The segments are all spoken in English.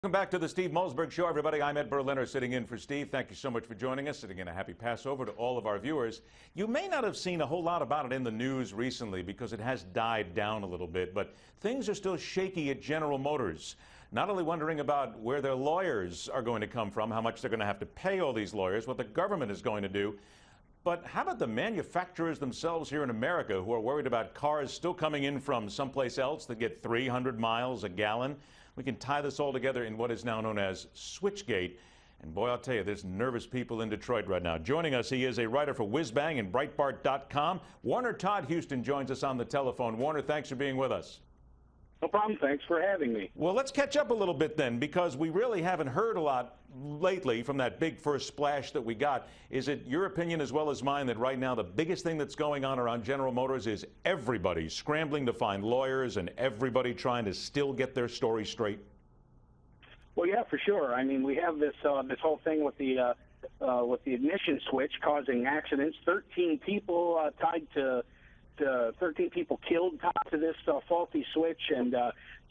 Welcome back to the Steve Malzberg Show, everybody. I'm Ed Berliner sitting in for Steve. Thank you so much for joining us. Sitting in a happy Passover to all of our viewers. You may not have seen a whole lot about it in the news recently because it has died down a little bit, but things are still shaky at General Motors. Not only wondering about where their lawyers are going to come from, how much they're going to have to pay all these lawyers, what the government is going to do, but how about the manufacturers themselves here in America who are worried about cars still coming in from someplace else that get 300 miles a gallon? We can tie this all together in what is now known as Switchgate. And boy, I'll tell you, there's nervous people in Detroit right now. Joining us, he is a writer for Wizbang and Breitbart.com. Warner Todd Huston joins us on the telephone. Warner, thanks for being with us. No problem. Thanks for having me. Well, let's catch up a little bit then, because we really haven't heard a lot lately from that big first splash that we got. Is it your opinion as well as mine that right now the biggest thing that's going on around General Motors is everybody scrambling to find lawyers and everybody trying to still get their story straight? Well, yeah, for sure. I mean, we have this this whole thing with the ignition switch causing accidents. 13 people tied to 13 people killed tied to this faulty switch, and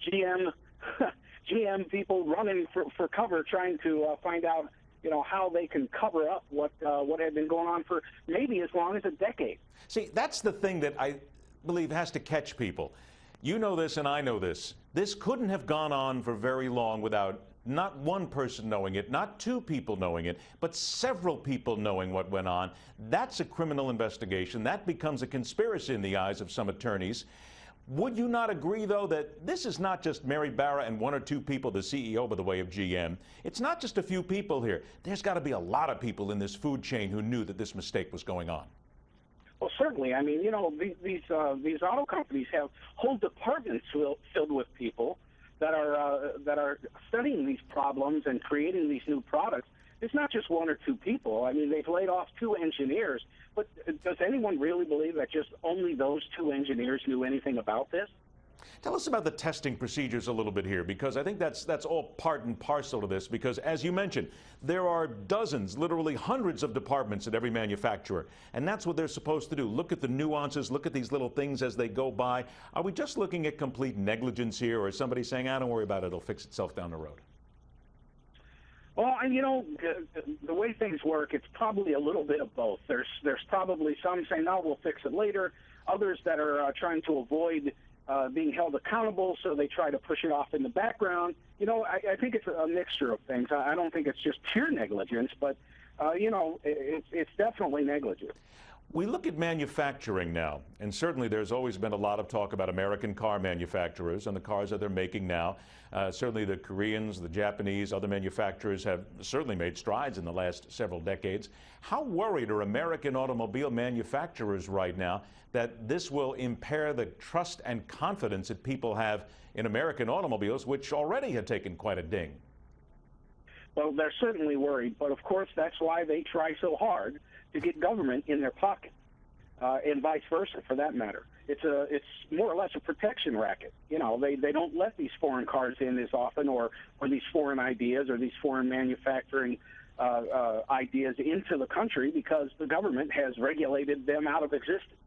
GM people running for cover, trying to find out, how they can cover up what had been going on for maybe as long as a decade. See, that's the thing that I believe has to catch people. You know this and I know this. This couldn't have gone on for very long without not one person knowing it, not two people knowing it, but several people knowing what went on. That's a criminal investigation. That becomes a conspiracy in the eyes of some attorneys. Would you not agree, though, that this is not just Mary Barra and one or two people, the CEO, by the way, of GM? It's not just a few people here. There's got to be a lot of people in this food chain who knew that this mistake was going on. Well, certainly. I mean, these auto companies have whole departments filled with people that are studying these problems and creating these new products. It's not just one or two people. I mean, they've laid off 2 engineers. But does anyone really believe that just only those 2 engineers knew anything about this? Tell us about the testing procedures a little bit here, because I think that's all part and parcel to this, because as you mentioned, there are dozens, literally hundreds of departments at every manufacturer, and that's what they're supposed to do. Look at the nuances, look at these little things as they go by. Are we just looking at complete negligence here, or is somebody saying, don't worry about it, it'll fix itself down the road? Well, the way things work, it's probably a little bit of both. There's probably some saying, no, we'll fix it later. Others that are trying to avoid being held accountable, so they try to push it off in the background. I think it's a mixture of things. I don't think it's just pure negligence, but, it's definitely negligent. We look at manufacturing now, and certainly there's always been a lot of talk about American car manufacturers and the cars that they're making now. Certainly the Koreans, the Japanese, other manufacturers have certainly made strides in the last several decades. How worried are American automobile manufacturers right now that this will impair the trust and confidence that people have in American automobiles, which already have taken quite a ding? Well, they're certainly worried, but of course that's why they try so hard to get government in their pocket, and vice versa, for that matter. It's more or less a protection racket. They don't let these foreign cars in as often, or these foreign ideas or these foreign manufacturing ideas into the country, because the government has regulated them out of existence.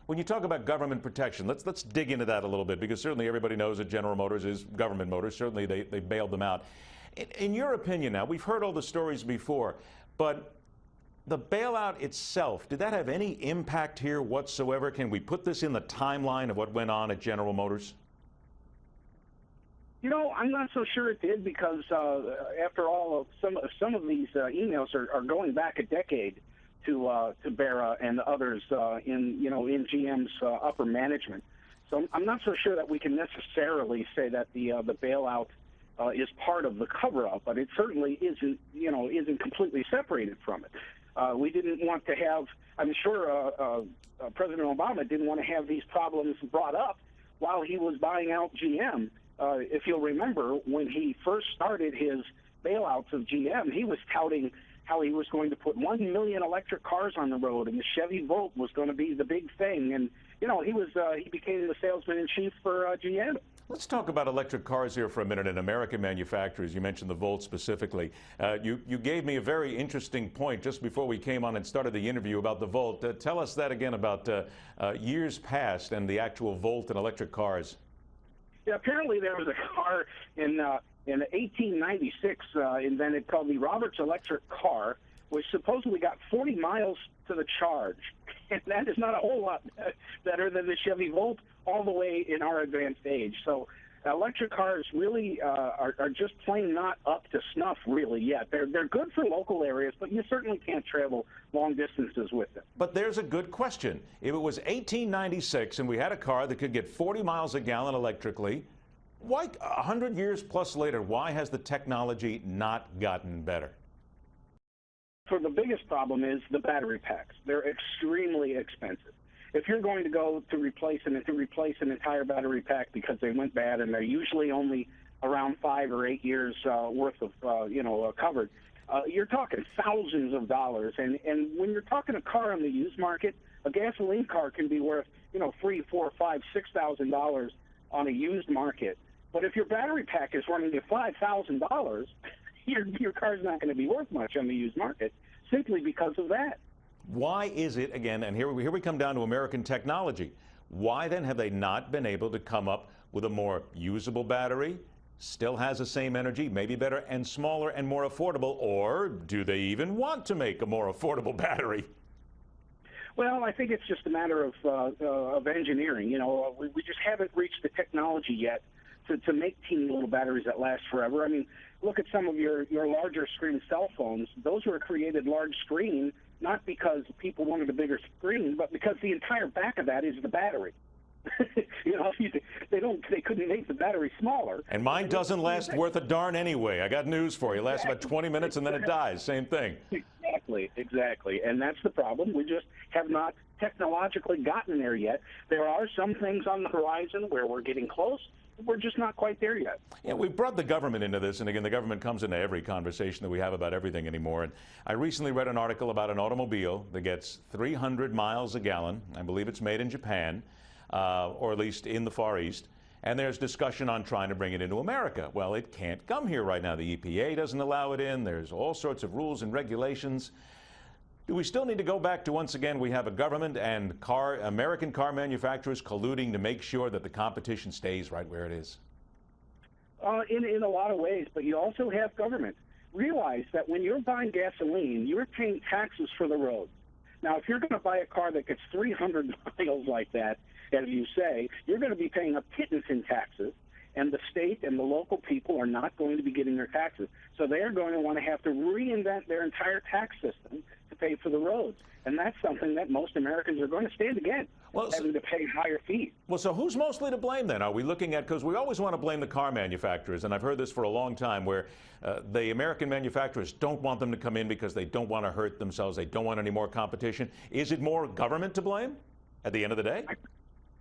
When you talk about government protection, let's dig into that a little bit, because certainly everybody knows that General Motors is government motors. Certainly they bailed them out. In your opinion now, we've heard all the stories before, but the bailout itself, did that have any impact here whatsoever? Can we put this in the timeline of what went on at General Motors? I'm not so sure it did, because after all, some of these emails are going back a decade to Barra and others in GM's upper management. So I'm not so sure that we can necessarily say that the bailout is part of the cover-up, but it certainly isn't completely separated from it. We didn't want to have, I'm sure President Obama didn't want to have these problems brought up while he was buying out GM. If you'll remember, when he first started his bailouts of GM, he was touting how he was going to put 1 million electric cars on the road, and the Chevy Volt was going to be the big thing. And, he became the salesman-in-chief for GM. Let's talk about electric cars here for a minute and American manufacturers. You mentioned the Volt specifically. You gave me a very interesting point just before we came on and started the interview about the Volt. Tell us that again about years past and the actual Volt and electric cars. Yeah, apparently there was a car in in 1896 invented called the Roberts electric car, which supposedly got 40 miles to the charge. And that is not a whole lot better than the Chevy Volt all the way in our advanced age. So electric cars really are just plain not up to snuff really yet. They're good for local areas, but you certainly can't travel long distances with them. But there's a good question. If it was 1896 and we had a car that could get 40 miles a gallon electrically, why 100 years plus later, why has the technology not gotten better? For the biggest problem is the battery packs. They're extremely expensive. If you're going to go to replace an entire battery pack because they went bad, and they're usually only around 5 or 8 years worth of covered, you're talking thousands of dollars. And when you're talking a car on the used market, a gasoline car can be worth $3,000, $4,000, $5,000, $6,000 on a used market. But if your battery pack is running you $5,000, your car's not going to be worth much on the used market simply because of that. Why is it, again, and here we come down to American technology, why then have they not been able to come up with a more usable battery, still has the same energy, maybe better and smaller and more affordable, or do they even want to make a more affordable battery? Well, I think it's just a matter of engineering. We just haven't reached the technology yet to make teeny little batteries that last forever. I mean, look at some of your larger screen cell phones. Those were created large screen, not because people wanted a bigger screen, but because the entire back of that is the battery. They couldn't make the battery smaller. And mine doesn't last worth a darn anyway. I got news for you. It lasts about 20 minutes and then it dies. Same thing. Exactly. And that's the problem. We just have not technologically gotten there yet. There are some things on the horizon where we're getting close. We're just not quite there yet. Yeah, we brought the government into this, and again, the government comes into every conversation that we have about everything anymore. And I recently read an article about an automobile that gets 300 miles a gallon. I believe it's made in Japan, or at least in the Far East. And there's discussion on trying to bring it into America. Well, it can't come here right now. The EPA doesn't allow it in. There's all sorts of rules and regulations. Do we still need to go back to, once again, we have a government and American car manufacturers colluding to make sure that the competition stays right where it is? In a lot of ways, but you also have government. Realize that when you're buying gasoline, you're paying taxes for the roads. Now, if you're going to buy a car that gets 300 miles like that, as you say, you're going to be paying a pittance in taxes, and the state and the local people are not going to be getting their taxes. So they're going to want to have to reinvent their entire tax system to pay for the roads. And that's something that most Americans are going to stand against, having to pay higher fees. Well, so who's mostly to blame then? Are we looking at, because we always want to blame the car manufacturers, and I've heard this for a long time, where the American manufacturers don't want them to come in because they don't want to hurt themselves, they don't want any more competition. Is it more government to blame at the end of the day?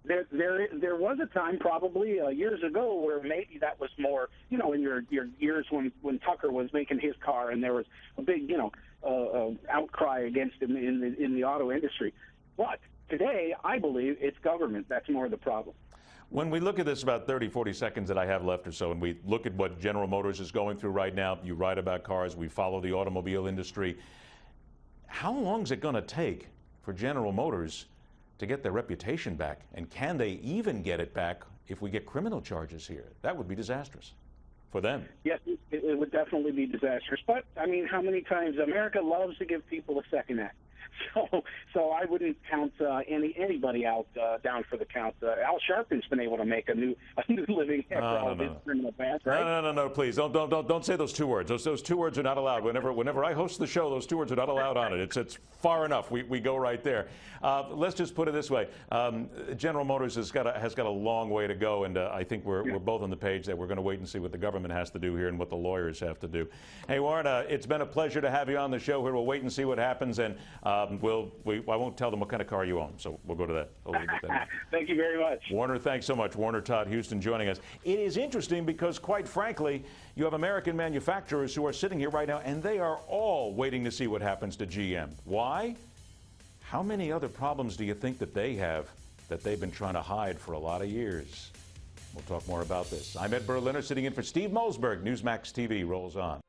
There was a time, probably years ago, where maybe that was more, in your years when Tucker was making his car, and there was a big, outcry against him in the auto industry. But today, I believe it's government that's more the problem. When we look at this, about 30, 40 seconds that I have left or so, and we look at what General Motors is going through right now, you write about cars, we follow the automobile industry. How long is it going to take for General Motors to get their reputation back? And can they even get it back if we get criminal charges here? That would be disastrous for them. Yes, it would definitely be disastrous. But, I mean, how many times America loves to give people a second act. So I wouldn't count anybody out down for the count. Al Sharpton's been able to make a new living after all of his criminal past, right? No, please don't say those two words. Those two words are not allowed. Whenever I host the show, those two words are not allowed on it. It's far enough. We go right there. Let's just put it this way: General Motors has got a long way to go, and I think we're both on the page that we're going to wait and see what the government has to do here and what the lawyers have to do. Hey, Warren, it's been a pleasure to have you on the show here. We'll wait and see what happens, and I won't tell them what kind of car you own, so we'll go to that a little bit then. Thank you very much. Warner, thanks so much. Warner, Todd, Huston joining us. It is interesting because, quite frankly, you have American manufacturers who are sitting here right now, and they are all waiting to see what happens to GM. Why? How many other problems do you think that they have that they've been trying to hide for a lot of years? We'll talk more about this. I'm Ed Berliner, sitting in for Steve Mosberg. Newsmax TV rolls on.